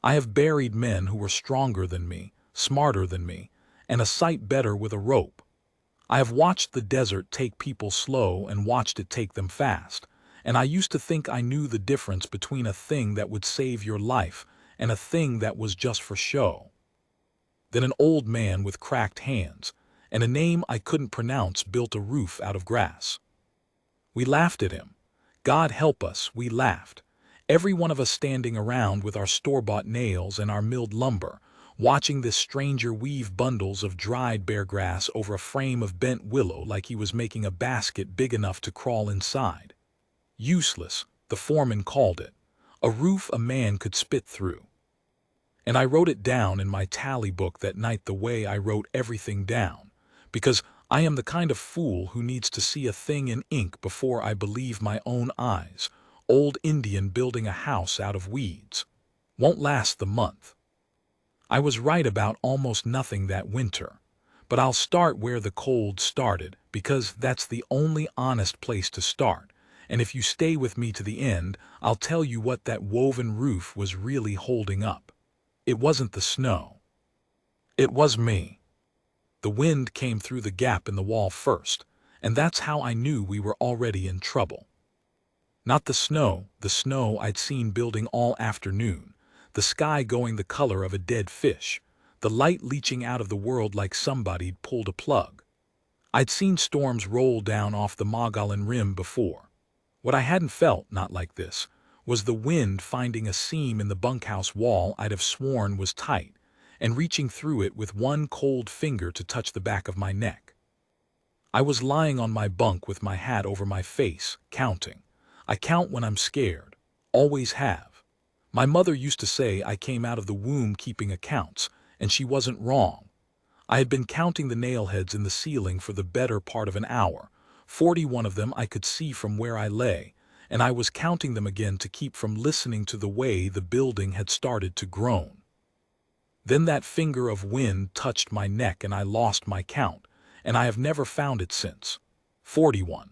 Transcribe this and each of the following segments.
I have buried men who were stronger than me, smarter than me, and a sight better with a rope. I have watched the desert take people slow and watched it take them fast, and I used to think I knew the difference between a thing that would save your life and a thing that was just for show. Then an old man with cracked hands and a name I couldn't pronounce built a roof out of grass. We laughed at him. God help us, we laughed. Every one of us standing around with our store-bought nails and our milled lumber, watching this stranger weave bundles of dried bare grass over a frame of bent willow like he was making a basket big enough to crawl inside. Useless, the foreman called it. A roof a man could spit through. And I wrote it down in my tally book that night the way I wrote everything down, because I am the kind of fool who needs to see a thing in ink before I believe my own eyes. Old Indian building a house out of weeds. Won't last the month. I was right about almost nothing that winter, but I'll start where the cold started because that's the only honest place to start, and if you stay with me to the end, I'll tell you what that woven roof was really holding up. It wasn't the snow. It was me. The wind came through the gap in the wall first, and that's how I knew we were already in trouble. Not the snow I'd seen building all afternoon, the sky going the color of a dead fish, the light leaching out of the world like somebody'd pulled a plug. I'd seen storms roll down off the Mogollon Rim before. What I hadn't felt, not like this, was the wind finding a seam in the bunkhouse wall I'd have sworn was tight, and reaching through it with one cold finger to touch the back of my neck. I was lying on my bunk with my hat over my face, counting. I count when I'm scared. Always have. My mother used to say I came out of the womb keeping accounts, and she wasn't wrong. I had been counting the nail heads in the ceiling for the better part of an hour. 41 of them I could see from where I lay, and I was counting them again to keep from listening to the way the building had started to groan. Then that finger of wind touched my neck and I lost my count, and I have never found it since. 41.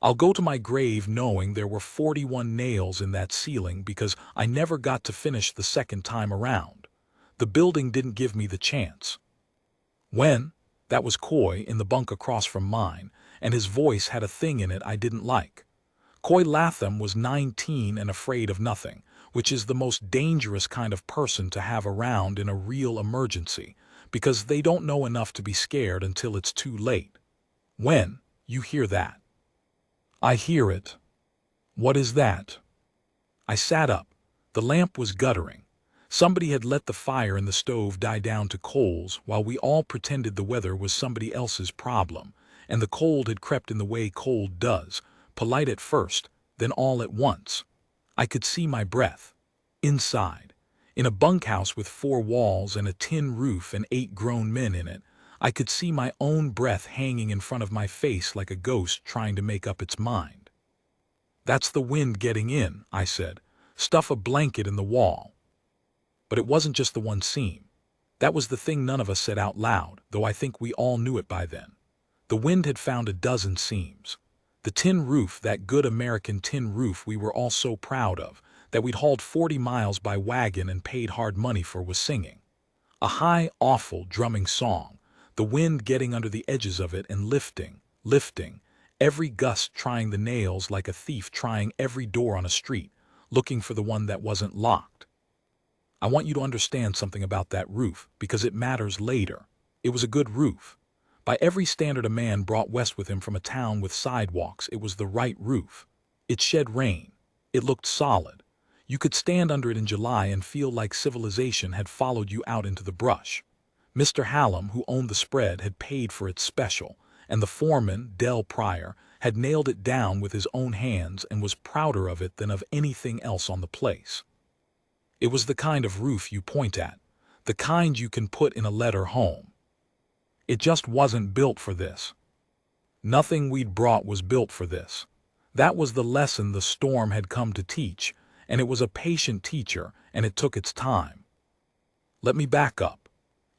I'll go to my grave knowing there were 41 nails in that ceiling because I never got to finish the second time around. The building didn't give me the chance. When? That was Coy in the bunk across from mine, and his voice had a thing in it I didn't like. Coy Latham was 19 and afraid of nothing, which is the most dangerous kind of person to have around in a real emergency, because they don't know enough to be scared until it's too late. When? You hear that? I hear it. What is that? I sat up. The lamp was guttering. Somebody had let the fire in the stove die down to coals while we all pretended the weather was somebody else's problem, and the cold had crept in the way cold does, polite at first, then all at once. I could see my breath. Inside. In a bunkhouse with 4 walls and a tin roof and 8 grown men in it, I could see my own breath hanging in front of my face like a ghost trying to make up its mind. That's the wind getting in, I said. Stuff a blanket in the wall. But it wasn't just the one seam. That was the thing none of us said out loud, though I think we all knew it by then. The wind had found a dozen seams. The tin roof, that good American tin roof we were all so proud of, that we'd hauled 40 miles by wagon and paid hard money for, was singing. A high, awful, drumming song, the wind getting under the edges of it and lifting, every gust trying the nails like a thief trying every door on a street, looking for the one that wasn't locked. I want you to understand something about that roof, because it matters later. It was a good roof. By every standard a man brought west with him from a town with sidewalks, it was the right roof. It shed rain. It looked solid. You could stand under it in July and feel like civilization had followed you out into the brush. Mr. Hallam, who owned the spread, had paid for its special, and the foreman, Del Pryor, had nailed it down with his own hands and was prouder of it than of anything else on the place. It was the kind of roof you point at, the kind you can put in a letter home. It just wasn't built for this. Nothing we'd brought was built for this. That was the lesson the storm had come to teach, and it was a patient teacher, and it took its time. Let me back up.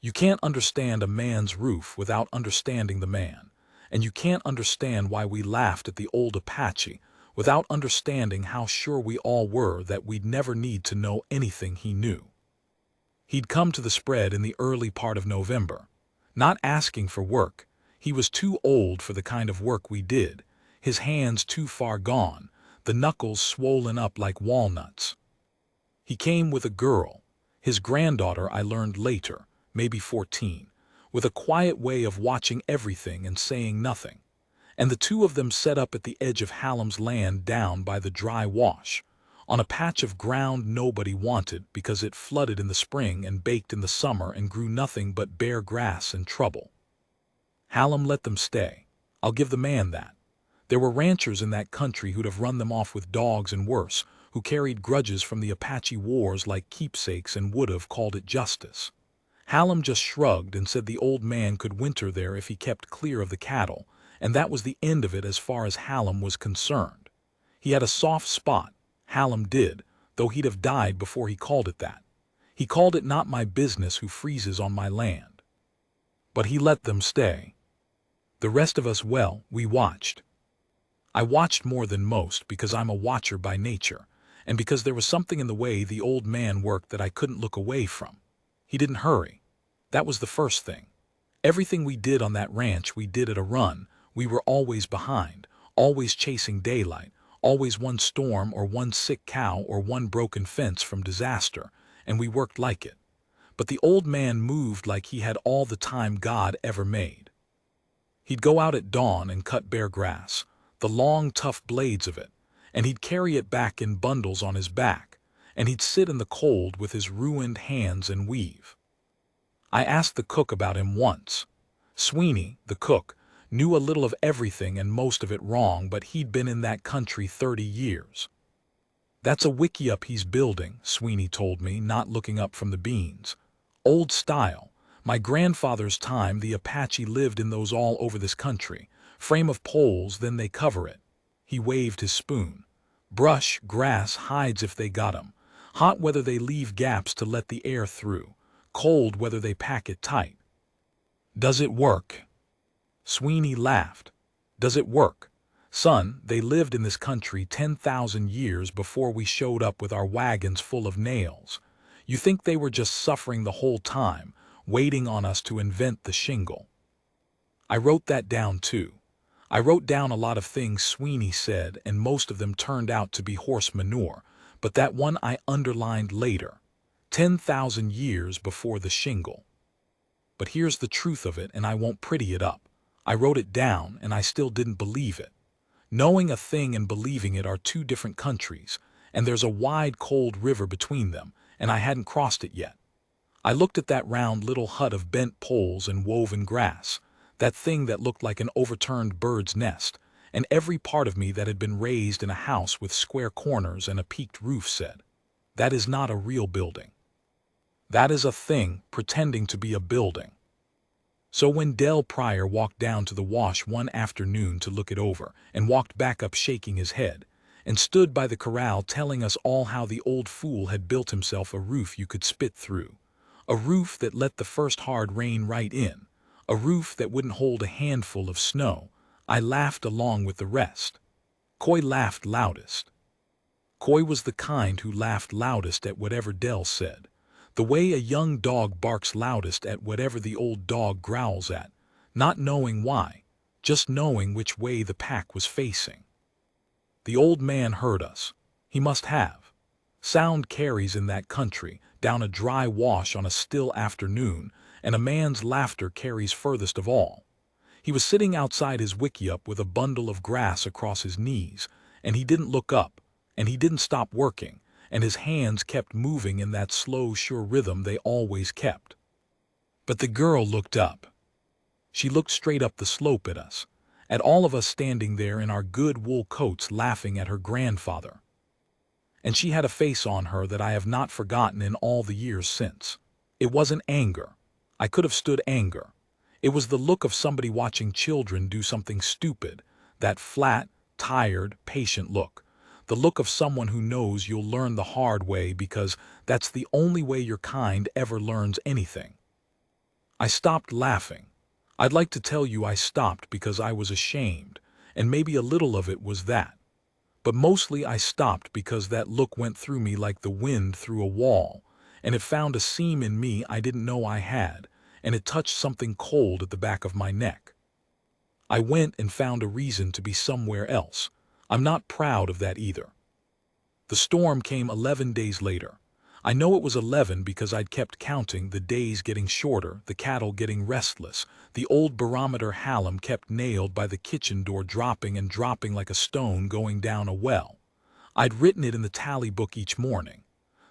You can't understand a man's roof without understanding the man, and you can't understand why we laughed at the old Apache without understanding how sure we all were that we'd never need to know anything he knew. He'd come to the spread in the early part of November. Not asking for work, he was too old for the kind of work we did, his hands too far gone, the knuckles swollen up like walnuts. He came with a girl, his granddaughter I learned later, maybe 14, with a quiet way of watching everything and saying nothing. And the two of them set up at the edge of Hallam's land down by the dry wash, on a patch of ground nobody wanted because it flooded in the spring and baked in the summer and grew nothing but bare grass and trouble. Hallam let them stay. I'll give the man that. There were ranchers in that country who'd have run them off with dogs and worse, who carried grudges from the Apache wars like keepsakes and would have called it justice. Hallam just shrugged and said the old man could winter there if he kept clear of the cattle, and that was the end of it as far as Hallam was concerned. He had a soft spot, Hallam did, though he'd have died before he called it that. He called it not my business who freezes on my land. But he let them stay. The rest of us, well, we watched. I watched more than most because I'm a watcher by nature, and because there was something in the way the old man worked that I couldn't look away from. He didn't hurry. That was the first thing. Everything we did on that ranch we did at a run. We were always behind, always chasing daylight, always one storm or one sick cow or one broken fence from disaster, and we worked like it. But the old man moved like he had all the time God ever made. He'd go out at dawn and cut bare grass, the long tough blades of it, and he'd carry it back in bundles on his back, and he'd sit in the cold with his ruined hands and weave. I asked the cook about him once. Sweeney, the cook, knew a little of everything and most of it wrong, but he'd been in that country 30 years. That's a wickiup he's building, Sweeney told me, not looking up from the beans. Old style. My grandfather's time the Apache lived in those all over this country. Frame of poles, then they cover it. He waved his spoon. Brush, grass, hides if they got 'em. Hot whether they leave gaps to let the air through. Cold whether they pack it tight. Does it work? Sweeney laughed. Does it work? Son, they lived in this country 10,000 years before we showed up with our wagons full of nails. You think they were just suffering the whole time, waiting on us to invent the shingle? I wrote that down too. I wrote down a lot of things Sweeney said, and most of them turned out to be horse manure, but that one I underlined later. 10,000 years before the shingle. But here's the truth of it, and I won't pretty it up. I wrote it down, and I still didn't believe it. Knowing a thing and believing it are two different countries, and there's a wide cold river between them, and I hadn't crossed it yet. I looked at that round little hut of bent poles and woven grass, that thing that looked like an overturned bird's nest, and every part of me that had been raised in a house with square corners and a peaked roof said, that is not a real building. That is a thing pretending to be a building. So when Del Pryor walked down to the wash one afternoon to look it over, and walked back up shaking his head, and stood by the corral telling us all how the old fool had built himself a roof you could spit through, a roof that let the first hard rain right in, a roof that wouldn't hold a handful of snow, I laughed along with the rest. Coy laughed loudest. Coy was the kind who laughed loudest at whatever Del said. The way a young dog barks loudest at whatever the old dog growls at, not knowing why, just knowing which way the pack was facing. The old man heard us. He must have. Sound carries in that country, down a dry wash on a still afternoon, and a man's laughter carries furthest of all. He was sitting outside his wickiup with a bundle of grass across his knees, and he didn't look up, and he didn't stop working, and his hands kept moving in that slow, sure rhythm they always kept. But the girl looked up. She looked straight up the slope at us, at all of us standing there in our good wool coats laughing at her grandfather. And she had a face on her that I have not forgotten in all the years since. It wasn't anger. I could have stood anger. It was the look of somebody watching children do something stupid, that flat, tired, patient look. The look of someone who knows you'll learn the hard way because that's the only way your kind ever learns anything. I stopped laughing. I'd like to tell you I stopped because I was ashamed, and maybe a little of it was that. But mostly I stopped because that look went through me like the wind through a wall, and it found a seam in me I didn't know I had, and it touched something cold at the back of my neck. I went and found a reason to be somewhere else. I'm not proud of that either. The storm came 11 days later. I know it was 11 because I'd kept counting, the days getting shorter, the cattle getting restless, the old barometer Hallam kept nailed by the kitchen door dropping and dropping like a stone going down a well. I'd written it in the tally book each morning.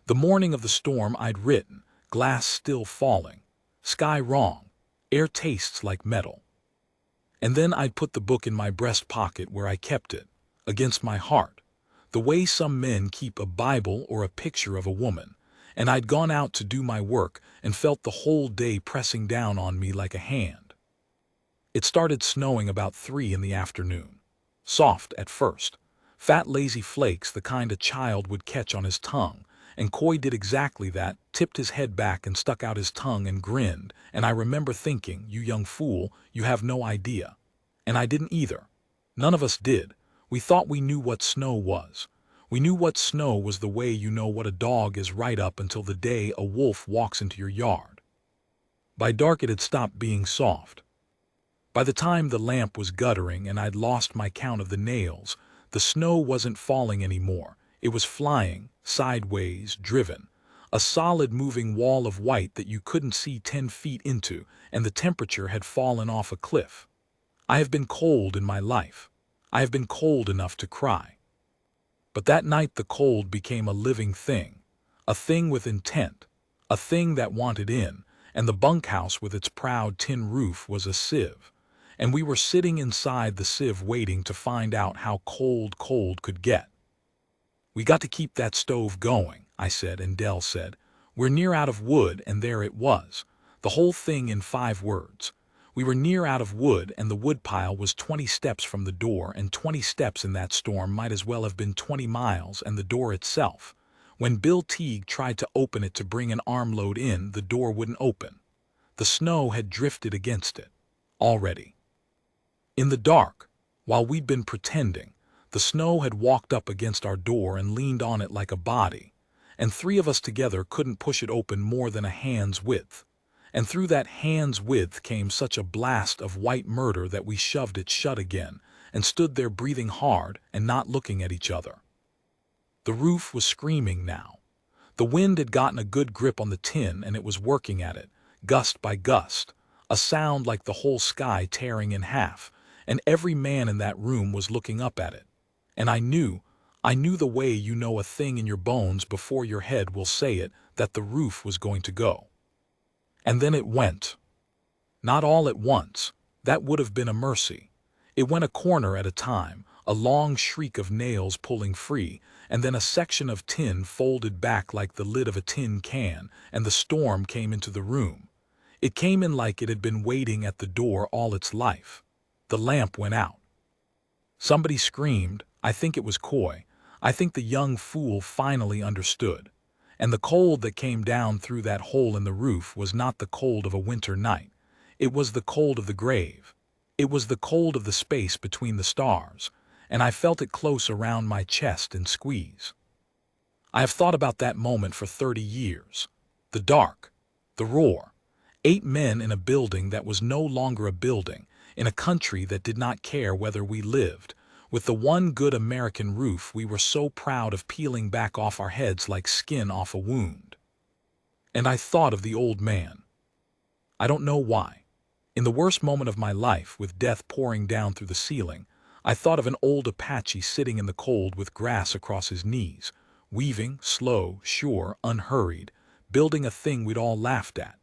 The morning of the storm I'd written, glass still falling, sky wrong, air tastes like metal. And then I'd put the book in my breast pocket where I kept it, against my heart, the way some men keep a Bible or a picture of a woman, and I'd gone out to do my work and felt the whole day pressing down on me like a hand. It started snowing about 3 in the afternoon. Soft at first. Fat lazy flakes, the kind a child would catch on his tongue, and Coy did exactly that, tipped his head back and stuck out his tongue and grinned, and I remember thinking, you young fool, you have no idea. And I didn't either. None of us did. We thought we knew what snow was. We knew what snow was the way you know what a dog is right up until the day a wolf walks into your yard. By dark it had stopped being soft. By the time the lamp was guttering and I'd lost my count of the nails, the snow wasn't falling anymore. It was flying, sideways, driven. A solid moving wall of white that you couldn't see 10 feet into, and the temperature had fallen off a cliff. I have been cold in my life. I have been cold enough to cry. But that night the cold became a living thing, a thing with intent, a thing that wanted in, and the bunkhouse with its proud tin roof was a sieve, and we were sitting inside the sieve waiting to find out how cold could get. We got to keep that stove going, I said, and Dell said, we're near out of wood, and there it was, the whole thing in 5 words. We were near out of wood, and the woodpile was 20 steps from the door, and 20 steps in that storm might as well have been 20 miles, and the door itself. When Bill Teague tried to open it to bring an armload in, the door wouldn't open. The snow had drifted against it. Already. In the dark, while we'd been pretending, the snow had walked up against our door and leaned on it like a body, and 3 of us together couldn't push it open more than a hand's width. And through that hand's width came such a blast of white murder that we shoved it shut again and stood there breathing hard and not looking at each other. The roof was screaming now. The wind had gotten a good grip on the tin and it was working at it, gust by gust, a sound like the whole sky tearing in half, and every man in that room was looking up at it. And I knew the way you know a thing in your bones before your head will say it, that the roof was going to go. And then it went. Not all at once. That would have been a mercy. It went a corner at a time, a long shriek of nails pulling free, and then a section of tin folded back like the lid of a tin can, and the storm came into the room. It came in like it had been waiting at the door all its life. The lamp went out. Somebody screamed. I think it was Coy. I think the young fool finally understood. And the cold that came down through that hole in the roof was not the cold of a winter night. It was the cold of the grave. It was the cold of the space between the stars, and I felt it close around my chest and squeeze. I have thought about that moment for 30 years. The dark, the roar, 8 men in a building that was no longer a building, in a country that did not care whether we lived, with the one good American roof we were so proud of peeling back off our heads like skin off a wound. And I thought of the old man. I don't know why. In the worst moment of my life, with death pouring down through the ceiling, I thought of an old Apache sitting in the cold with grass across his knees, weaving, slow, sure, unhurried, building a thing we'd all laughed at.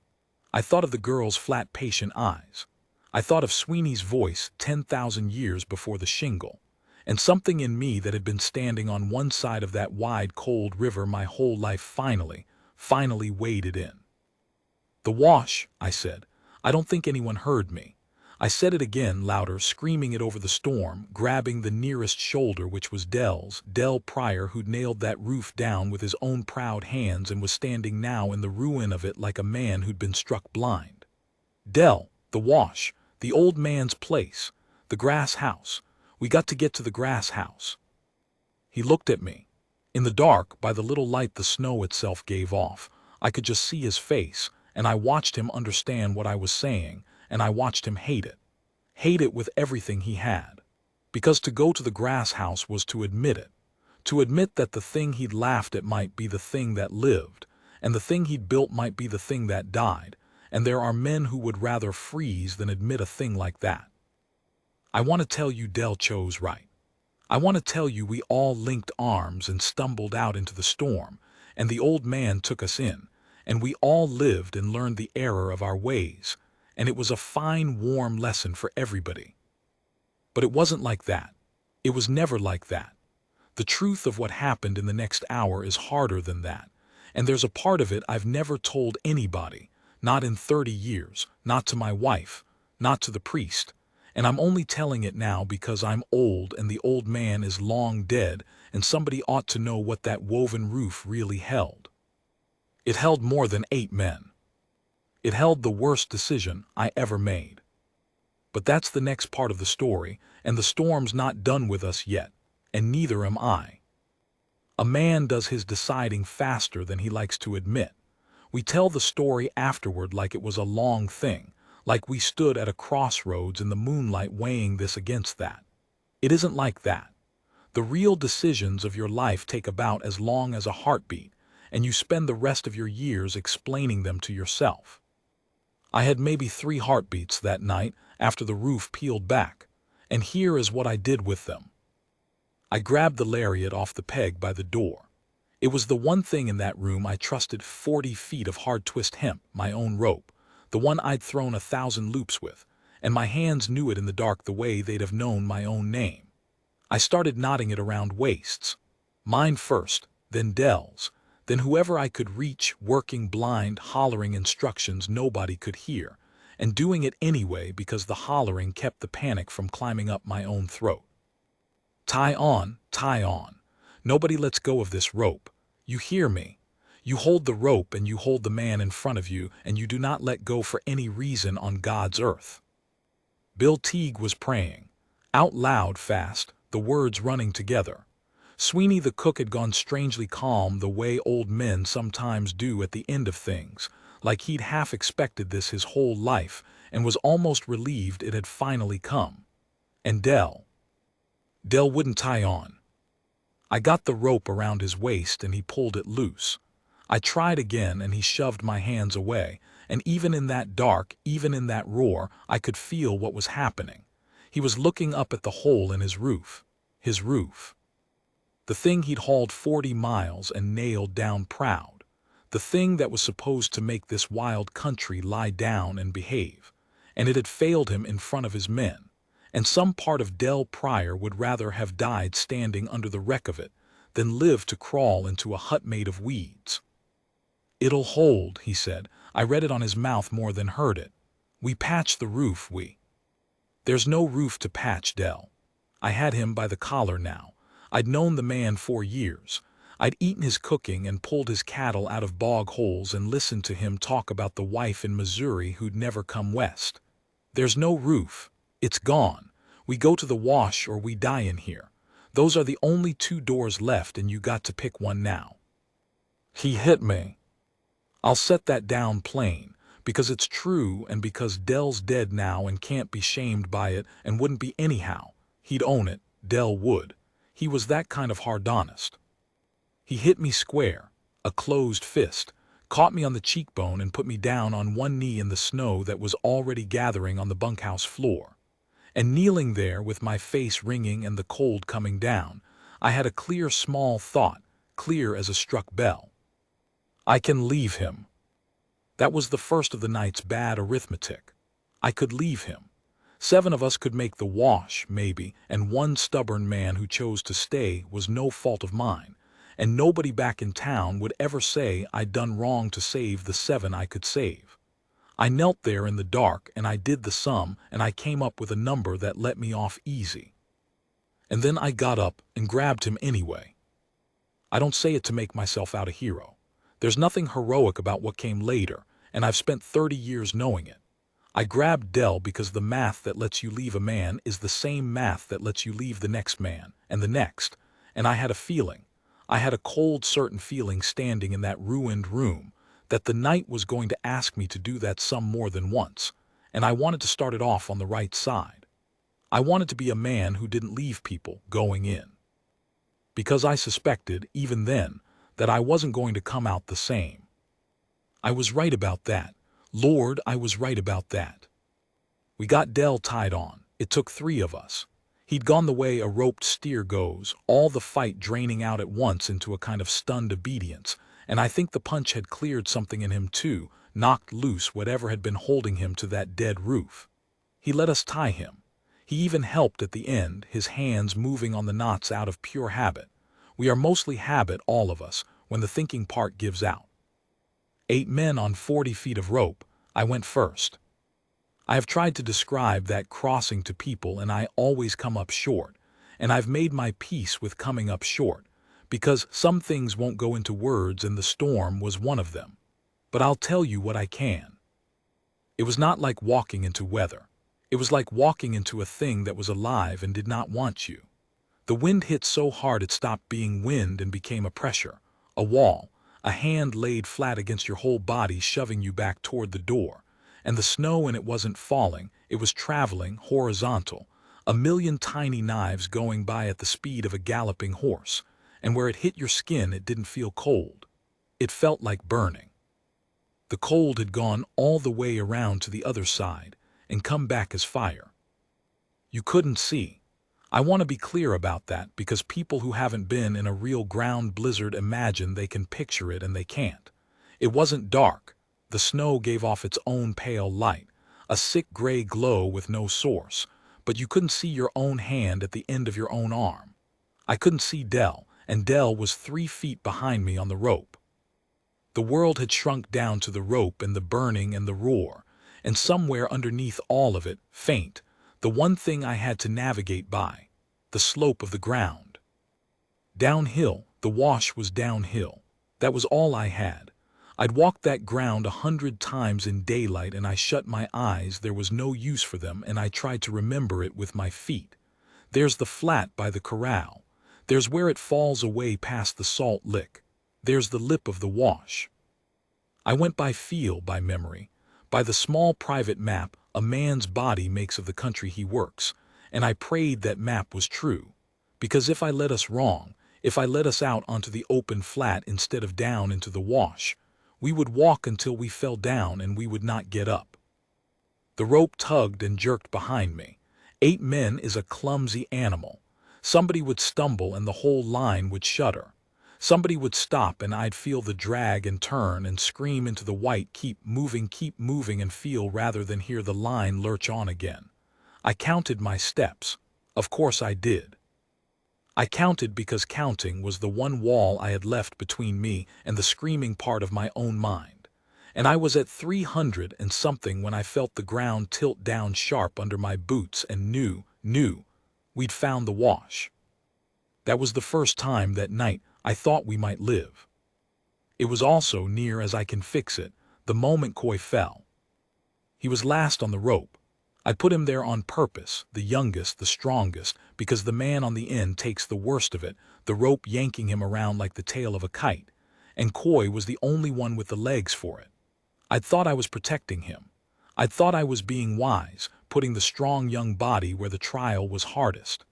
I thought of the girl's flat, patient eyes. I thought of Sweeney's voice 10,000 years before the shingle. And something in me that had been standing on one side of that wide, cold river my whole life finally waded in. The wash, I said. I don't think anyone heard me. I said it again, louder, screaming it over the storm, grabbing the nearest shoulder, which was Dell's, Dell Pryor, who'd nailed that roof down with his own proud hands and was standing now in the ruin of it like a man who'd been struck blind. Dell, the wash, the old man's place, the grass house. We got to get to the grass house. He looked at me. In the dark, by the little light the snow itself gave off, I could just see his face, and I watched him understand what I was saying, and I watched him hate it. Hate it with everything he had. Because to go to the grass house was to admit it. To admit that the thing he'd laughed at might be the thing that lived, and the thing he'd built might be the thing that died, and there are men who would rather freeze than admit a thing like that. I want to tell you Dell chose right. I want to tell you we all linked arms and stumbled out into the storm, and the old man took us in, and we all lived and learned the error of our ways, and it was a fine, warm lesson for everybody. But it wasn't like that. It was never like that. The truth of what happened in the next hour is harder than that, and there's a part of it I've never told anybody, not in 30 years, not to my wife, not to the priest, and I'm only telling it now because I'm old and the old man is long dead and somebody ought to know what that woven roof really held. It held more than 8 men. It held the worst decision I ever made. But that's the next part of the story, and the storm's not done with us yet, and neither am I. A man does his deciding faster than he likes to admit. We tell the story afterward like it was a long thing, like we stood at a crossroads in the moonlight weighing this against that. It isn't like that. The real decisions of your life take about as long as a heartbeat, and you spend the rest of your years explaining them to yourself. I had maybe 3 heartbeats that night after the roof peeled back, and here is what I did with them. I grabbed the lariat off the peg by the door. It was the one thing in that room I trusted. 40 feet of hard twist hemp, my own rope, the one I'd thrown 1,000 loops with, and my hands knew it in the dark the way they'd have known my own name. I started knotting it around waists. Mine first, then Dell's, then whoever I could reach, working blind, hollering instructions nobody could hear, and doing it anyway because the hollering kept the panic from climbing up my own throat. Tie on, tie on. Nobody lets go of this rope. You hear me? You hold the rope and you hold the man in front of you, and you do not let go for any reason on God's earth. Bill Teague was praying, out loud fast, the words running together. Sweeney the cook had gone strangely calm the way old men sometimes do at the end of things, like he'd half expected this his whole life and was almost relieved it had finally come. And Dell wouldn't tie on. I got the rope around his waist and he pulled it loose. I tried again and he shoved my hands away, and even in that dark, even in that roar, I could feel what was happening. He was looking up at the hole in his roof. His roof. The thing he'd hauled 40 miles and nailed down proud. The thing that was supposed to make this wild country lie down and behave. And it had failed him in front of his men. And some part of Dell Pryor would rather have died standing under the wreck of it than live to crawl into a hut made of weeds. "It'll hold," he said. I read it on his mouth more than heard it. "We patch the roof, we." There's no roof to patch, Dell. I had him by the collar now. I'd known the man 4 years. I'd eaten his cooking and pulled his cattle out of bog holes and listened to him talk about the wife in Missouri who'd never come west. There's no roof. It's gone. We go to the wash or we die in here. Those are the only 2 doors left, and you got to pick one now. He hit me. I'll set that down plain, because it's true and because Dell's dead now and can't be shamed by it and wouldn't be anyhow. He'd own it, Dell would. He was that kind of hard honest. He hit me square, a closed fist, caught me on the cheekbone and put me down on one knee in the snow that was already gathering on the bunkhouse floor. And kneeling there with my face wringing and the cold coming down, I had a clear small thought, clear as a struck bell. I can leave him. That was the first of the night's bad arithmetic. I could leave him. 7 of us could make the wash, maybe, and one stubborn man who chose to stay was no fault of mine, and nobody back in town would ever say I'd done wrong to save the 7 I could save. I knelt there in the dark and I did the sum, and I came up with a number that let me off easy. And then I got up and grabbed him anyway. I don't say it to make myself out a hero. There's nothing heroic about what came later, and I've spent 30 years knowing it. I grabbed Dell because the math that lets you leave a man is the same math that lets you leave the next man, and the next, and I had a feeling. I had a cold, certain feeling standing in that ruined room, that the night was going to ask me to do that some more than once, and I wanted to start it off on the right side. I wanted to be a man who didn't leave people going in. Because I suspected, even then, that I wasn't going to come out the same. I was right about that. Lord, I was right about that. We got Dell tied on. It took 3 of us. He'd gone the way a roped steer goes, all the fight draining out at once into a kind of stunned obedience, and I think the punch had cleared something in him too, knocked loose whatever had been holding him to that dead roof. He let us tie him. He even helped at the end, his hands moving on the knots out of pure habit. We are mostly habit, all of us, when the thinking part gives out. 8 men on 40 feet of rope. I went first. I have tried to describe that crossing to people and I always come up short, and I've made my peace with coming up short, because some things won't go into words and the storm was one of them. But I'll tell you what I can. It was not like walking into weather. It was like walking into a thing that was alive and did not want you. The wind hit so hard it stopped being wind and became a pressure, a wall, a hand laid flat against your whole body shoving you back toward the door. And the snow, and it wasn't falling, it was traveling horizontal, a million tiny knives going by at the speed of a galloping horse, and where it hit your skin it didn't feel cold. It felt like burning. The cold had gone all the way around to the other side and come back as fire. You couldn't see. I want to be clear about that because people who haven't been in a real ground blizzard imagine they can picture it and they can't. It wasn't dark. The snow gave off its own pale light, a sick gray glow with no source, but you couldn't see your own hand at the end of your own arm. I couldn't see Dell, and Dell was 3 feet behind me on the rope. The world had shrunk down to the rope and the burning and the roar, and somewhere underneath all of it, faint, the one thing I had to navigate by, the slope of the ground. Downhill, the wash was downhill. That was all I had. I'd walked that ground 100 times in daylight and I shut my eyes, there was no use for them, and I tried to remember it with my feet. There's the flat by the corral. There's where it falls away past the salt lick. There's the lip of the wash. I went by feel, by memory, by the small private map a man's body makes of the country he works, and I prayed that map was true, because if I led us wrong, if I led us out onto the open flat instead of down into the wash, we would walk until we fell down and we would not get up. The rope tugged and jerked behind me. 8 men is a clumsy animal. Somebody would stumble and the whole line would shudder. Somebody would stop and I'd feel the drag and turn and scream into the white, keep moving and feel rather than hear the line lurch on again. I counted my steps. Of course I did. I counted because counting was the one wall I had left between me and the screaming part of my own mind. And I was at 300 and something when I felt the ground tilt down sharp under my boots and knew we'd found the wash. That was the first time that night I thought we might live. It was also near as I can fix it, the moment Coy fell. He was last on the rope. I put him there on purpose, the youngest, the strongest, because the man on the end takes the worst of it, the rope yanking him around like the tail of a kite, and Coy was the only one with the legs for it. I'd thought I was protecting him. I'd thought I was being wise, putting the strong young body where the trial was hardest.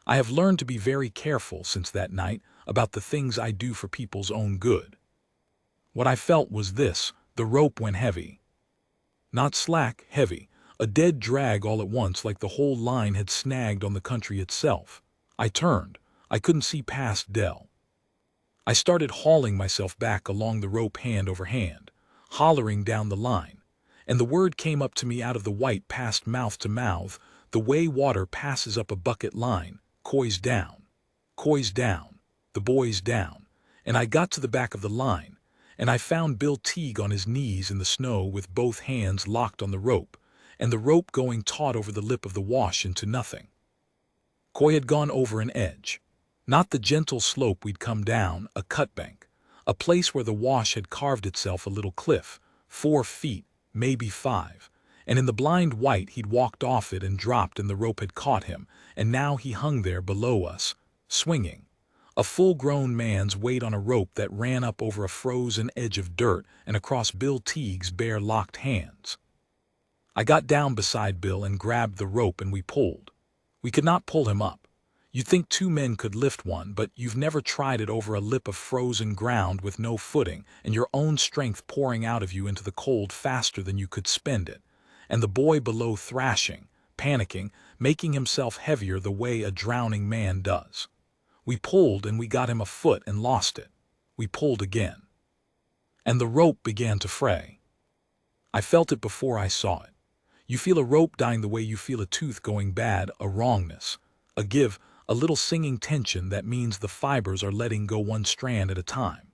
I have learned to be very careful since that night about the things I do for people's own good. What I felt was this: the rope went heavy. Not slack, heavy, a dead drag all at once, like the whole line had snagged on the country itself. I turned. I couldn't see past Dell. I started hauling myself back along the rope hand over hand, hollering down the line, and the word came up to me out of the white past mouth to mouth, the way water passes up a bucket line: Coy's down. Coy's down. The boy's down. And I got to the back of the line, and I found Bill Teague on his knees in the snow with both hands locked on the rope, and the rope going taut over the lip of the wash into nothing. Coy had gone over an edge. Not the gentle slope we'd come down, a cutbank, a place where the wash had carved itself a little cliff, 4 feet, maybe 5, and in the blind white he'd walked off it and dropped and the rope had caught him, and now he hung there below us, swinging. A full-grown man's weight on a rope that ran up over a frozen edge of dirt and across Bill Teague's bare locked hands. I got down beside Bill and grabbed the rope and we pulled. We could not pull him up. You'd think two men could lift one, but you've never tried it over a lip of frozen ground with no footing and your own strength pouring out of you into the cold faster than you could spend it, and the boy below thrashing, panicking, making himself heavier the way a drowning man does. We pulled and we got him a foot and lost it. We pulled again. And the rope began to fray. I felt it before I saw it. You feel a rope dying the way you feel a tooth going bad, a wrongness, a give, a little singing tension that means the fibers are letting go one strand at a time.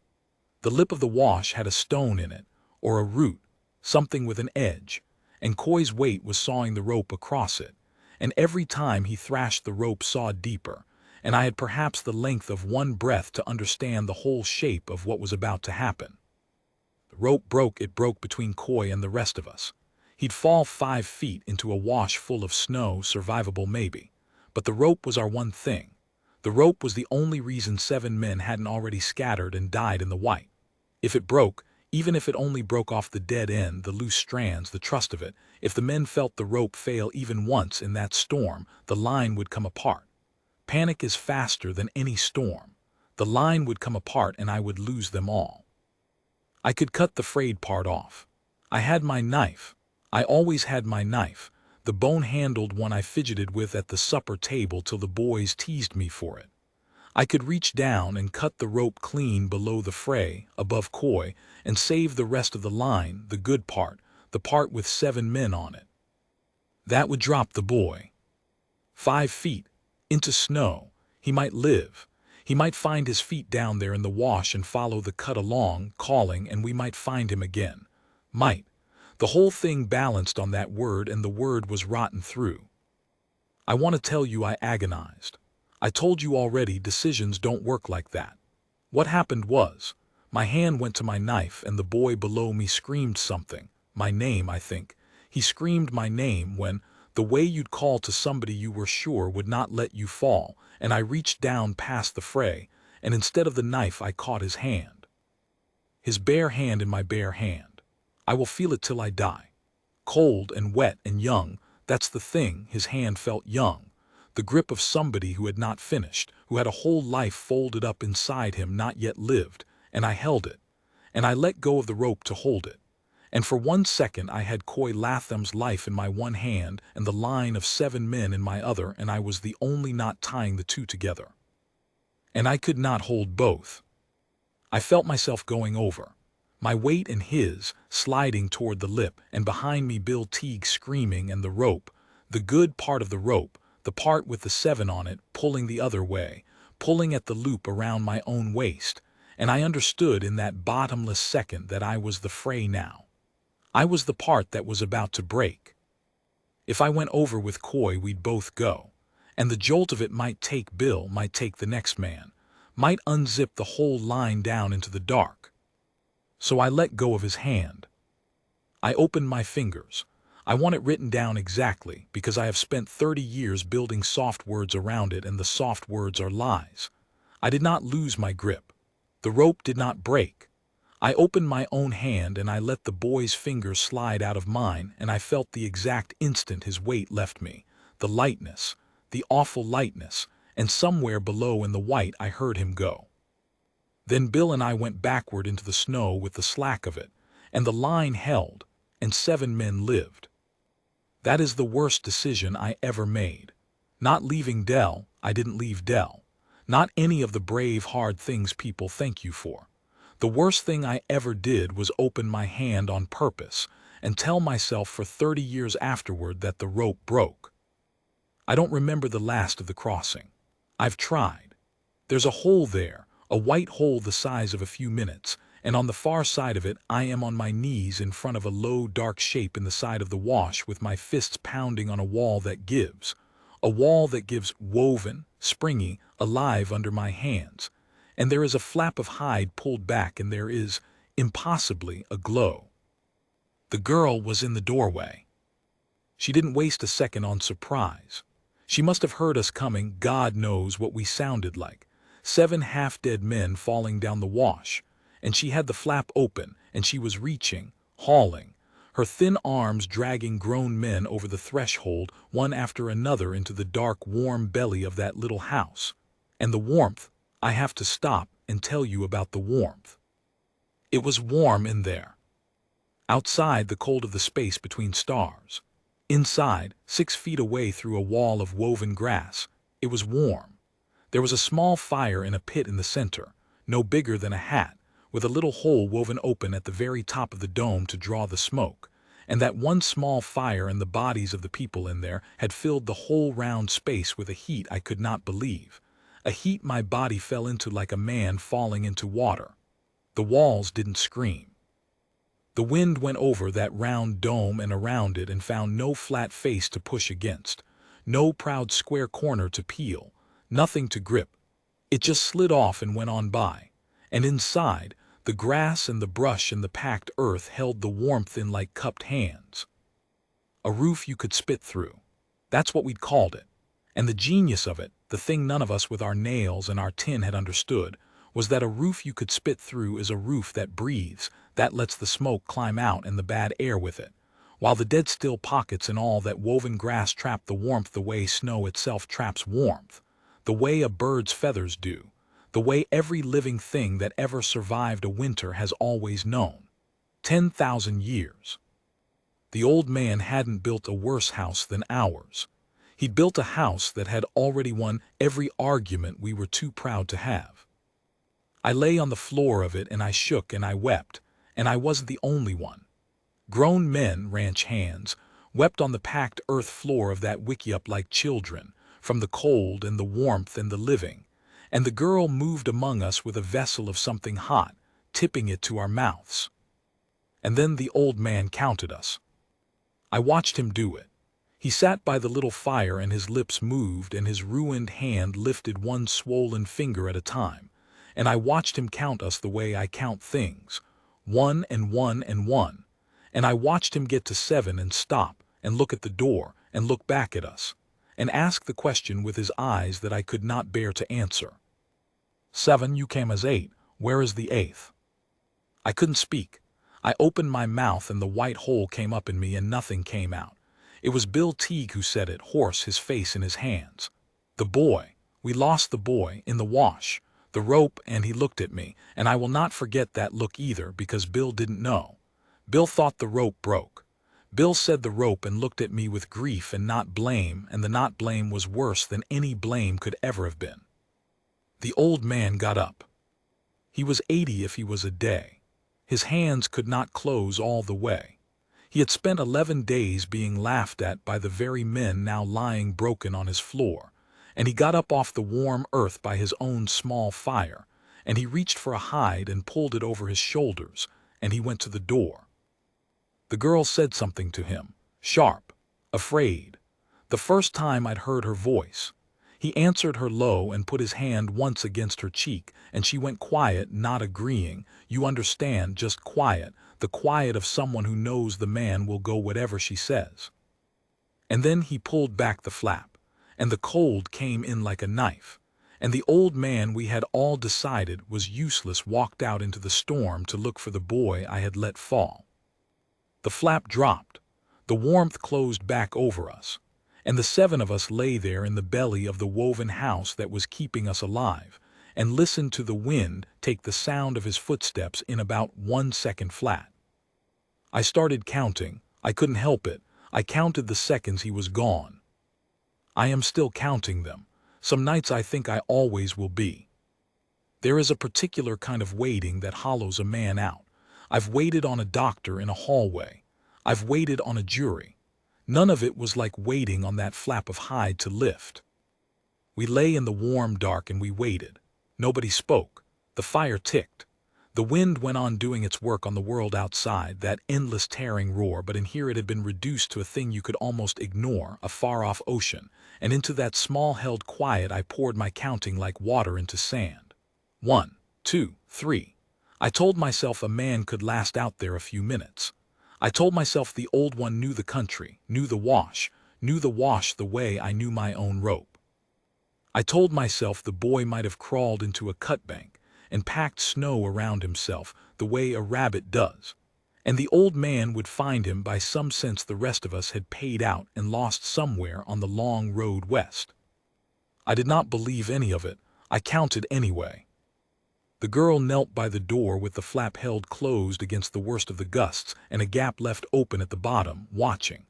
The lip of the wash had a stone in it, or a root, something with an edge, and Coy's weight was sawing the rope across it, and every time he thrashed the rope sawed deeper, and I had perhaps the length of one breath to understand the whole shape of what was about to happen. The rope broke, it broke between Coy and the rest of us. He'd fall 5 feet into a wash full of snow, survivable maybe. But the rope was our one thing. The rope was the only reason 7 men hadn't already scattered and died in the white. If it broke, even if it only broke off the dead end, the loose strands, the trust of it, if the men felt the rope fail even once in that storm, the line would come apart. Panic is faster than any storm. The line would come apart and I would lose them all. I could cut the frayed part off. I had my knife. I always had my knife, the bone-handled one I fidgeted with at the supper table till the boys teased me for it. I could reach down and cut the rope clean below the fray, above Coy, and save the rest of the line, the good part, the part with 7 men on it. That would drop the boy. 5 feet, into snow, he might live. He might find his feet down there in the wash and follow the cut along, calling, and we might find him again. Might. The whole thing balanced on that word, and the word was rotten through. I want to tell you I agonized. I told you already, decisions don't work like that. What happened was, my hand went to my knife and the boy below me screamed something, my name, I think. He screamed my name when, the way you'd call to somebody you were sure would not let you fall, and I reached down past the fray, and instead of the knife I caught his hand. His bare hand in my bare hand. I will feel it till I die. Cold and wet and young, that's the thing, his hand felt young. The grip of somebody who had not finished, who had a whole life folded up inside him not yet lived, and I held it. And I let go of the rope to hold it. And for 1 second I had Coy Latham's life in my one hand and the line of 7 men in my other, and I was the only not tying the two together. And I could not hold both. I felt myself going over. My weight and his, sliding toward the lip, and behind me Bill Teague screaming, and the rope, the good part of the rope, the part with the 7 on it, pulling the other way, pulling at the loop around my own waist, and I understood in that bottomless second that I was the fray now. I was the part that was about to break. If I went over with Coy, we'd both go, and the jolt of it might take Bill, might take the next man, might unzip the whole line down into the dark. So I let go of his hand. I opened my fingers. I want it written down exactly, because I have spent 30 years building soft words around it, and the soft words are lies. I did not lose my grip. The rope did not break. I opened my own hand and I let the boy's fingers slide out of mine, and I felt the exact instant his weight left me, the lightness, the awful lightness, and somewhere below in the white I heard him go. Then Bill and I went backward into the snow with the slack of it, and the line held, and 7 men lived. That is the worst decision I ever made. Not leaving Dell, I didn't leave Dell. Not any of the brave, hard things people thank you for. The worst thing I ever did was open my hand on purpose and tell myself for 30 years afterward that the rope broke. I don't remember the last of the crossing. I've tried. There's a hole there, a white hole the size of a few minutes, and on the far side of it I am on my knees in front of a low, dark shape in the side of the wash with my fists pounding on a wall that gives, woven, springy, alive under my hands, and there is a flap of hide pulled back, and there is, impossibly, a glow. The girl was in the doorway. She didn't waste a second on surprise. She must have heard us coming. God knows what we sounded like. 7 half-dead men falling down the wash, and she had the flap open, and she was reaching, hauling, her thin arms dragging grown men over the threshold one after another into the dark, warm belly of that little house. And the warmth, I have to stop and tell you about the warmth. It was warm in there. Outside, the cold of the space between stars. Inside, 6 feet away through a wall of woven grass, it was warm. There was a small fire in a pit in the center, no bigger than a hat, with a little hole woven open at the very top of the dome to draw the smoke, and that one small fire and the bodies of the people in there had filled the whole round space with a heat I could not believe, a heat my body fell into like a man falling into water. The walls didn't scream. The wind went over that round dome and around it and found no flat face to push against, no proud square corner to peel, nothing to grip. It just slid off and went on by, and inside, the grass and the brush and the packed earth held the warmth in like cupped hands. A roof you could spit through. That's what we'd called it. And the genius of it, the thing none of us with our nails and our tin had understood, was that a roof you could spit through is a roof that breathes, that lets the smoke climb out and the bad air with it, while the dead still pockets and all that woven grass trap the warmth the way snow itself traps warmth, the way a bird's feathers do, the way every living thing that ever survived a winter has always known. 10,000 years. The old man hadn't built a worse house than ours. He'd built a house that had already won every argument we were too proud to have. I lay on the floor of it and I shook and I wept, and I wasn't the only one. Grown men, ranch hands, wept on the packed earth floor of that wickiup like children, from the cold and the warmth and the living, and the girl moved among us with a vessel of something hot, tipping it to our mouths. And then the old man counted us. I watched him do it. He sat by the little fire and his lips moved and his ruined hand lifted one swollen finger at a time, and I watched him count us the way I count things, 1 and 1 and 1, and I watched him get to 7 and stop and look at the door and look back at us, and ask the question with his eyes that I could not bear to answer. 7, you came as 8, where is the 8th? I couldn't speak. I opened my mouth and the white hole came up in me and nothing came out. It was Bill Teague who said it, hoarse, his face in his hands. The boy. We lost the boy, in the wash. The rope, and he looked at me, and I will not forget that look either because Bill didn't know. Bill thought the rope broke. Bill said the rope and looked at me with grief and not blame, and the not blame was worse than any blame could ever have been. The old man got up. He was 80 if he was a day. His hands could not close all the way. He had spent 11 days being laughed at by the very men now lying broken on his floor, and he got up off the warm earth by his own small fire, and he reached for a hide and pulled it over his shoulders, and he went to the door. The girl said something to him, sharp, afraid. The first time I'd heard her voice. He answered her low and put his hand once against her cheek, and she went quiet, not agreeing, you understand, just quiet, the quiet of someone who knows the man will go whatever she says. And then he pulled back the flap, and the cold came in like a knife, and the old man we had all decided was useless walked out into the storm to look for the boy I had let fall. The flap dropped, the warmth closed back over us, and the 7 of us lay there in the belly of the woven house that was keeping us alive, and listened to the wind take the sound of his footsteps in about 1 second flat. I started counting. I couldn't help it. I counted the seconds he was gone. I am still counting them. Some nights I think I always will be. There is a particular kind of waiting that hollows a man out. I've waited on a doctor in a hallway. I've waited on a jury. None of it was like waiting on that flap of hide to lift. We lay in the warm dark and we waited. Nobody spoke. The fire ticked. The wind went on doing its work on the world outside, that endless tearing roar, but in here it had been reduced to a thing you could almost ignore, a far-off ocean, and into that small-held quiet I poured my counting like water into sand. 1, 2, 3. I told myself a man could last out there a few minutes. I told myself the old one knew the country, knew the wash the way I knew my own rope. I told myself the boy might have crawled into a cut bank and packed snow around himself the way a rabbit does, and the old man would find him by some sense the rest of us had paid out and lost somewhere on the long road west. I did not believe any of it. I counted anyway. The girl knelt by the door with the flap held closed against the worst of the gusts and a gap left open at the bottom, watching.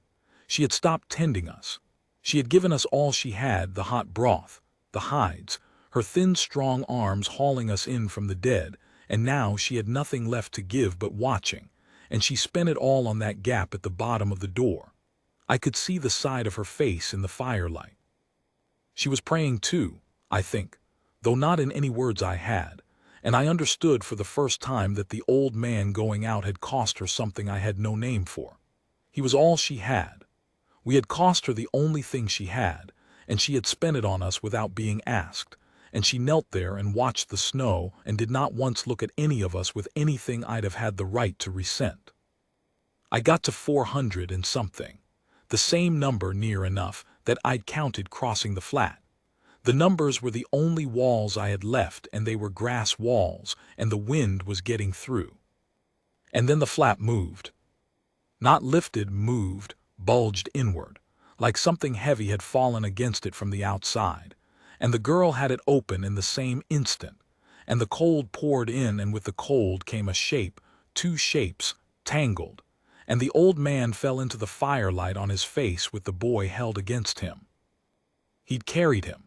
She had stopped tending us. She had given us all she had, the hot broth, the hides, her thin strong arms hauling us in from the dead, and now she had nothing left to give but watching, and she spent it all on that gap at the bottom of the door. I could see the side of her face in the firelight. She was praying too, I think, though not in any words I had, and I understood for the first time that the old man going out had cost her something I had no name for. He was all she had. We had cost her the only thing she had, and she had spent it on us without being asked, and she knelt there and watched the snow and did not once look at any of us with anything I'd have had the right to resent. I got to 400 and something, the same number near enough that I'd counted crossing the flat. The numbers were the only walls I had left, and they were grass walls, and the wind was getting through. And then the flap moved. Not lifted, moved, bulged inward, like something heavy had fallen against it from the outside, and the girl had it open in the same instant, and the cold poured in, and with the cold came a shape, two shapes, tangled, and the old man fell into the firelight on his face with the boy held against him. He'd carried him,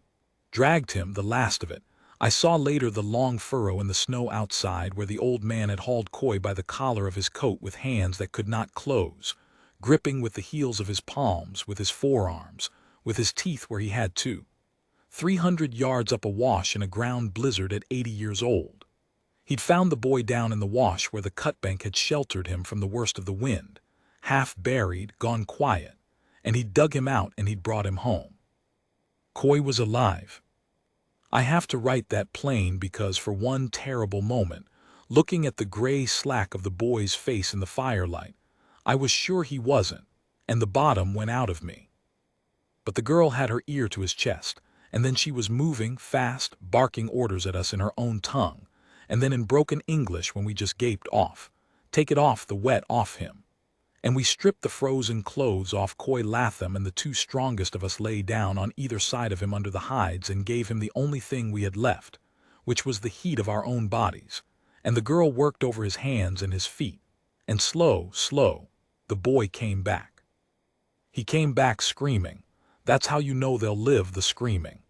dragged him, the last of it. I saw later the long furrow in the snow outside where the old man had hauled Coy by the collar of his coat with hands that could not close, gripping with the heels of his palms, with his forearms, with his teeth where he had to. 300 yards up a wash in a ground blizzard at 80 years old. He'd found the boy down in the wash where the cut bank had sheltered him from the worst of the wind, half buried, gone quiet, and he'd dug him out and he'd brought him home. Coy was alive. I have to write that plain because for one terrible moment, looking at the gray slack of the boy's face in the firelight, I was sure he wasn't, and the bottom went out of me. But the girl had her ear to his chest, and then she was moving fast, barking orders at us in her own tongue, and then in broken English when we just gaped off, take it off, the wet off him. And we stripped the frozen clothes off Coy Latham, and the two strongest of us lay down on either side of him under the hides and gave him the only thing we had left, which was the heat of our own bodies, and the girl worked over his hands and his feet, and slow, the boy came back. He came back screaming. That's how you know they'll live, the screaming.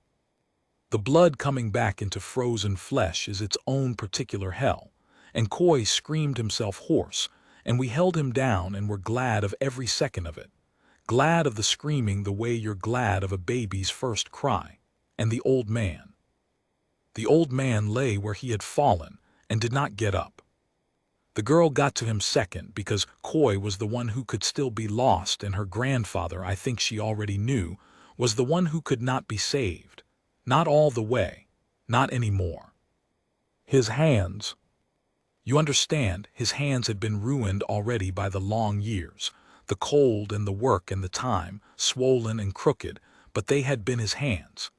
The blood coming back into frozen flesh is its own particular hell, and Coy screamed himself hoarse, and we held him down and were glad of every second of it, glad of the screaming the way you're glad of a baby's first cry. And the old man lay where he had fallen and did not get up. The girl got to him second because Coy was the one who could still be lost, and her grandfather, I think she already knew, was the one who could not be saved. Not all the way, not anymore. His hands, you understand, his hands had been ruined already by the long years, the cold and the work and the time, swollen and crooked, but they had been his hands.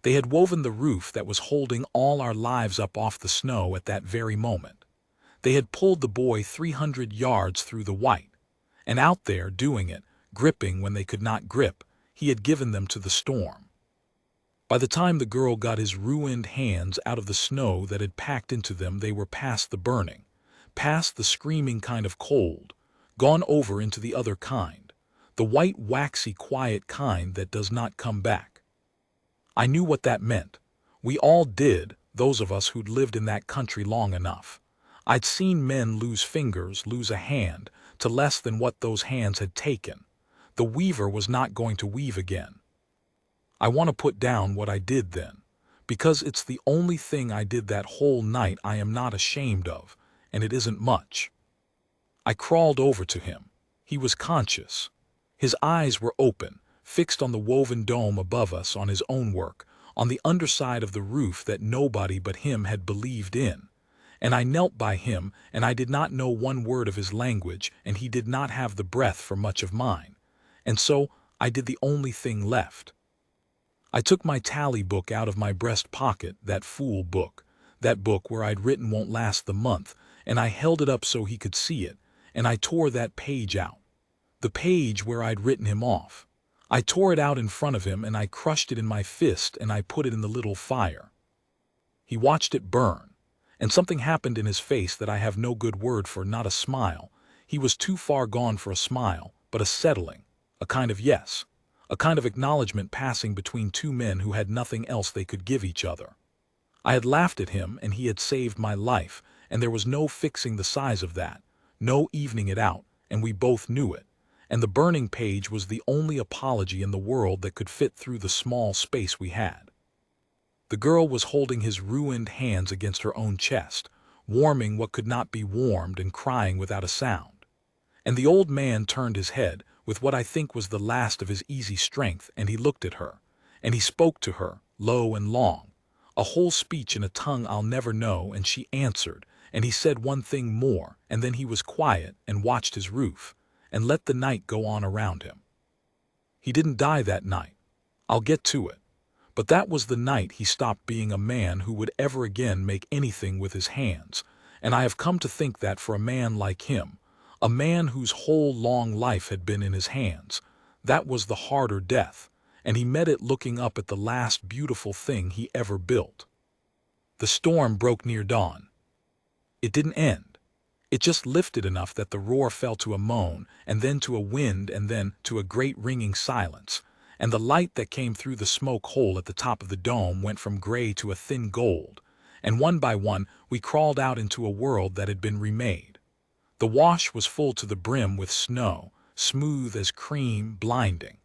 They had woven the roof that was holding all our lives up off the snow at that very moment. They had pulled the boy 300 yards through the white, and out there doing it, gripping when they could not grip, he had given them to the storm. By the time the girl got his ruined hands out of the snow that had packed into them, they were past the burning, past the screaming kind of cold, gone over into the other kind, the white, waxy, quiet kind that does not come back. I knew what that meant. We all did, those of us who'd lived in that country long enough. I'd seen men lose fingers, lose a hand, to less than what those hands had taken. The weaver was not going to weave again. I want to put down what I did then, because it's the only thing I did that whole night I am not ashamed of, and it isn't much. I crawled over to him. He was conscious. His eyes were open, fixed on the woven dome above us, on his own work, on the underside of the roof that nobody but him had believed in. And I knelt by him, and I did not know one word of his language, and he did not have the breath for much of mine. And so I did the only thing left. I took my tally book out of my breast pocket, that fool book, that book where I'd written won't last the month, and I held it up so he could see it, and I tore that page out. The page where I'd written him off. I tore it out in front of him and I crushed it in my fist and I put it in the little fire. He watched it burn, and something happened in his face that I have no good word for, not a smile. He was too far gone for a smile, but a settling, a kind of yes, a kind of acknowledgement passing between two men who had nothing else they could give each other. I had laughed at him and he had saved my life, and there was no fixing the size of that, no evening it out, and we both knew it. And the burning page was the only apology in the world that could fit through the small space we had. The girl was holding his ruined hands against her own chest, warming what could not be warmed and crying without a sound. And the old man turned his head, with what I think was the last of his easy strength, and he looked at her, and he spoke to her, low and long, a whole speech in a tongue I'll never know, and she answered, and he said one thing more, and then he was quiet and watched his roof, and let the night go on around him. He didn't die that night. I'll get to it. But that was the night he stopped being a man who would ever again make anything with his hands, and I have come to think that for a man like him, a man whose whole long life had been in his hands, that was the harder death, and he met it looking up at the last beautiful thing he ever built. The storm broke near dawn. It didn't end. It just lifted enough that the roar fell to a moan, and then to a wind, and then to a great ringing silence, and the light that came through the smoke hole at the top of the dome went from gray to a thin gold, and one by one we crawled out into a world that had been remade. The wash was full to the brim with snow, smooth as cream, blinding.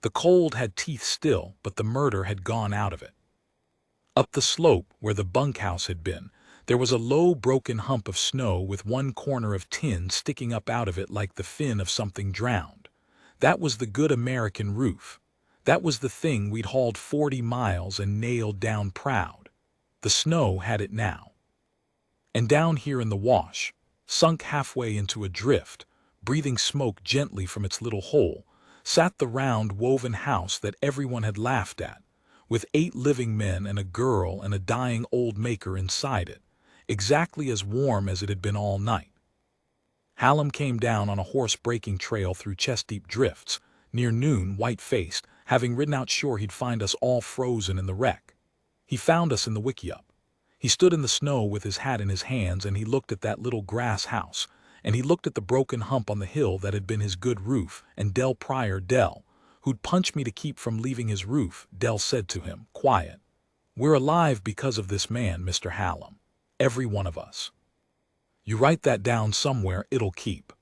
The cold had teeth still, but the murder had gone out of it. Up the slope, where the bunkhouse had been, there was a low broken hump of snow with one corner of tin sticking up out of it like the fin of something drowned. That was the good American roof. That was the thing we'd hauled 40 miles and nailed down proud. The snow had it now. And down here in the wash, sunk halfway into a drift, breathing smoke gently from its little hole, sat the round woven house that everyone had laughed at, with 8 living men and a girl and a dying old maker inside it, exactly as warm as it had been all night. Hallam came down on a horse-breaking trail through chest-deep drifts, near noon, white-faced, having ridden out sure he'd find us all frozen in the wreck. He found us in the wickiup. He stood in the snow with his hat in his hands, and he looked at that little grass house, and he looked at the broken hump on the hill that had been his good roof, and Del Pryor, Del, who'd punch me to keep from leaving his roof. Del said to him, quiet, "We're alive because of this man, Mr. Hallam. Every one of us. You write that down somewhere, it'll keep."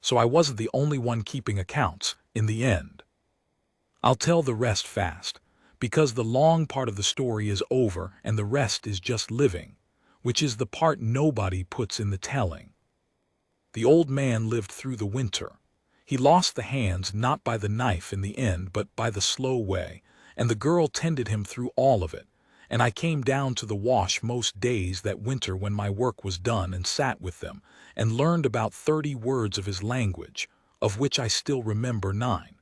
So I wasn't the only one keeping accounts, in the end. I'll tell the rest fast, because the long part of the story is over and the rest is just living, which is the part nobody puts in the telling. The old man lived through the winter. He lost the hands not by the knife in the end, but by the slow way, and the girl tended him through all of it, and I came down to the wash most days that winter when my work was done and sat with them, and learned about 30 words of his language, of which I still remember 9.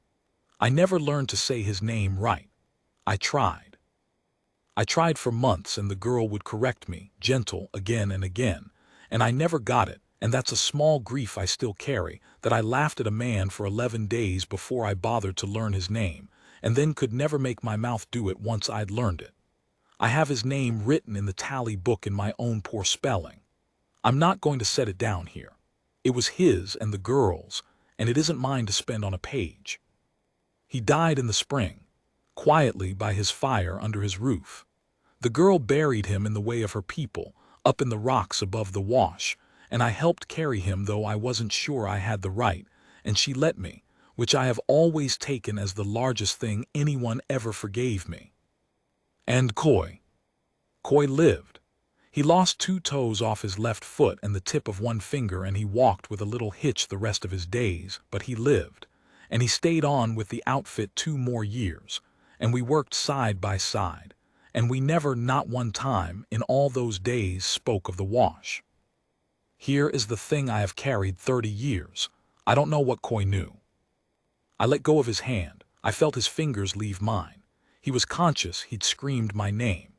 I never learned to say his name right. I tried. I tried for months, and the girl would correct me, gentle, again and again, and I never got it, and that's a small grief I still carry, that I laughed at a man for 11 days before I bothered to learn his name, and then could never make my mouth do it once I'd learned it. I have his name written in the tally book in my own poor spelling. I'm not going to set it down here. It was his and the girl's, and it isn't mine to spend on a page. He died in the spring, quietly by his fire under his roof. The girl buried him in the way of her people, up in the rocks above the wash, and I helped carry him, though I wasn't sure I had the right, and she let me, which I have always taken as the largest thing anyone ever forgave me. And Coy lived. He lost 2 toes off his left foot and the tip of 1 finger, and he walked with a little hitch the rest of his days, but he lived, and he stayed on with the outfit 2 more years, and we worked side by side, and we never, not one time, in all those days spoke of the wash. Here is the thing I have carried 30 years. I don't know what Coy knew. I let go of his hand. I felt his fingers leave mine. He was conscious he'd screamed my name.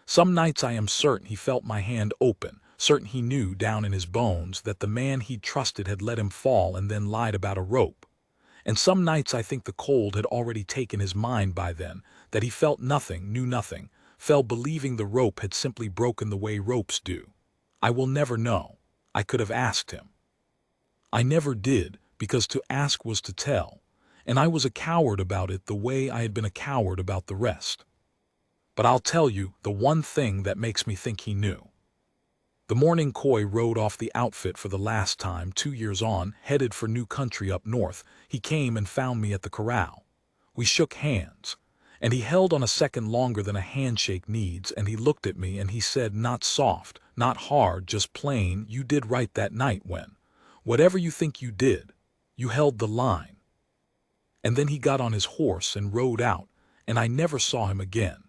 Some nights I am certain he felt my hand open, certain he knew down in his bones that the man he'd trusted had let him fall and then lied about a rope. And some nights I think the cold had already taken his mind by then, that he felt nothing, knew nothing, fell believing the rope had simply broken the way ropes do. I will never know. I could have asked him. I never did, because to ask was to tell, and I was a coward about it the way I had been a coward about the rest. But I'll tell you the one thing that makes me think he knew. The morning Coy rode off the outfit for the last time 2 years on, headed for new country up north, he came and found me at the corral. We shook hands, and he held on a second longer than a handshake needs, and he looked at me and he said, not soft, not hard, just plain, you did right that night when, whatever you think you did, you held the line. And then he got on his horse and rode out, and I never saw him again.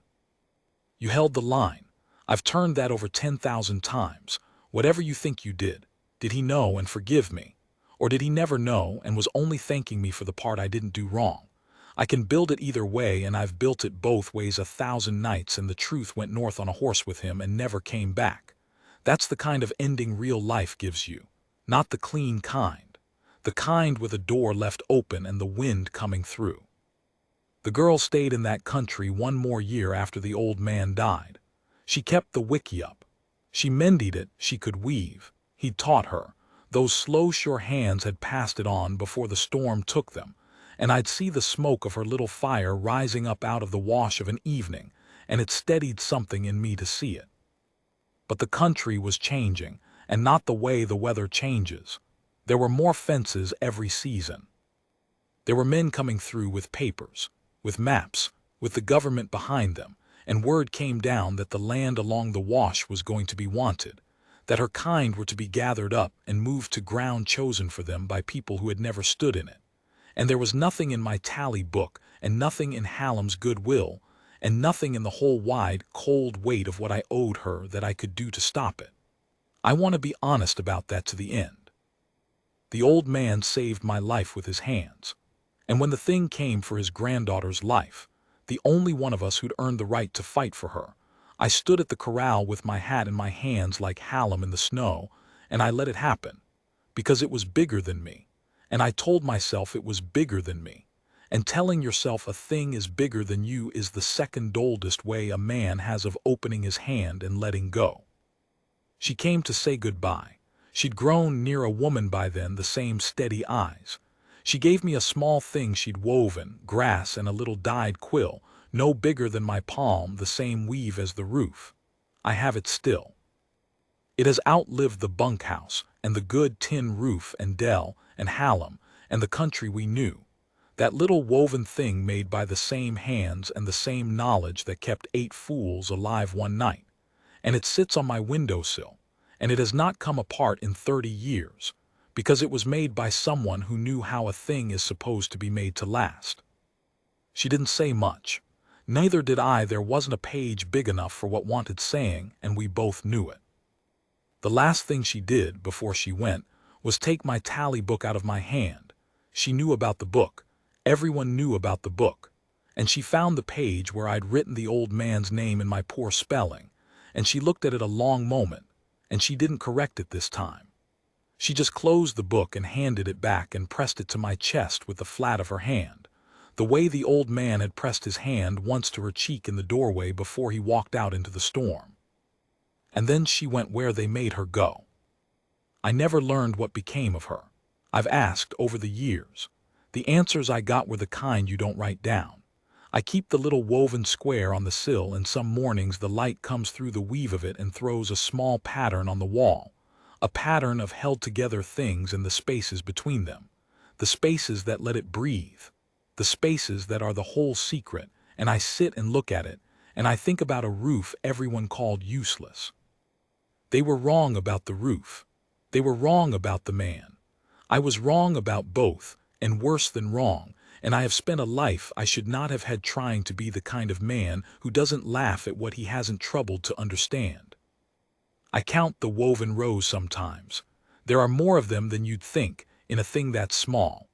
You held the line. I've turned that over 10,000 times. Whatever you think you did he know and forgive me? Or did he never know and was only thanking me for the part I didn't do wrong? I can build it either way, and I've built it both ways 1,000 nights, and the truth went north on a horse with him and never came back. That's the kind of ending real life gives you. Not the clean kind. The kind with a door left open and the wind coming through. The girl stayed in that country 1 more year after the old man died. She kept the wickie up. She mended it, she could weave. He'd taught her. Those slow, sure hands had passed it on before the storm took them, and I'd see the smoke of her little fire rising up out of the wash of an evening, and it steadied something in me to see it. But the country was changing, and not the way the weather changes. There were more fences every season. There were men coming through with papers, with maps, with the government behind them, and word came down that the land along the wash was going to be wanted, that her kind were to be gathered up and moved to ground chosen for them by people who had never stood in it. And there was nothing in my tally book, and nothing in Hallam's goodwill, and nothing in the whole wide, cold weight of what I owed her that I could do to stop it. I want to be honest about that to the end. The old man saved my life with his hands, and when the thing came for his granddaughter's life, the only one of us who'd earned the right to fight for her, I stood at the corral with my hat in my hands like Hallam in the snow, and I let it happen, because it was bigger than me, and I told myself it was bigger than me, and telling yourself a thing is bigger than you is the second oldest way a man has of opening his hand and letting go. She came to say goodbye. She'd grown near a woman by then, the same steady eyes. She gave me a small thing she'd woven, grass and a little dyed quill, no bigger than my palm, the same weave as the roof. I have it still. It has outlived the bunkhouse, and the good tin roof, and Dell, and Hallam, and the country we knew. That little woven thing made by the same hands and the same knowledge that kept 8 fools alive one night. And it sits on my windowsill, and it has not come apart in 30 years, because it was made by someone who knew how a thing is supposed to be made to last. She didn't say much. Neither did I. There wasn't a page big enough for what wanted saying, and we both knew it. The last thing she did before she went was take my tally book out of my hand. She knew about the book. Everyone knew about the book. And she found the page where I'd written the old man's name in my poor spelling, and she looked at it a long moment, and she didn't correct it this time. She just closed the book and handed it back and pressed it to my chest with the flat of her hand, the way the old man had pressed his hand once to her cheek in the doorway before he walked out into the storm. And then she went where they made her go. I never learned what became of her. I've asked over the years. The answers I got were the kind you don't write down. I keep the little woven square on the sill, and some mornings the light comes through the weave of it and throws a small pattern on the wall, a pattern of held-together things and the spaces between them, the spaces that let it breathe, the spaces that are the whole secret, and I sit and look at it, and I think about a roof everyone called useless. They were wrong about the roof. They were wrong about the man. I was wrong about both, and worse than wrong, and I have spent a life I should not have had trying to be the kind of man who doesn't laugh at what he hasn't troubled to understand. I count the woven rows sometimes. There are more of them than you'd think in a thing that small,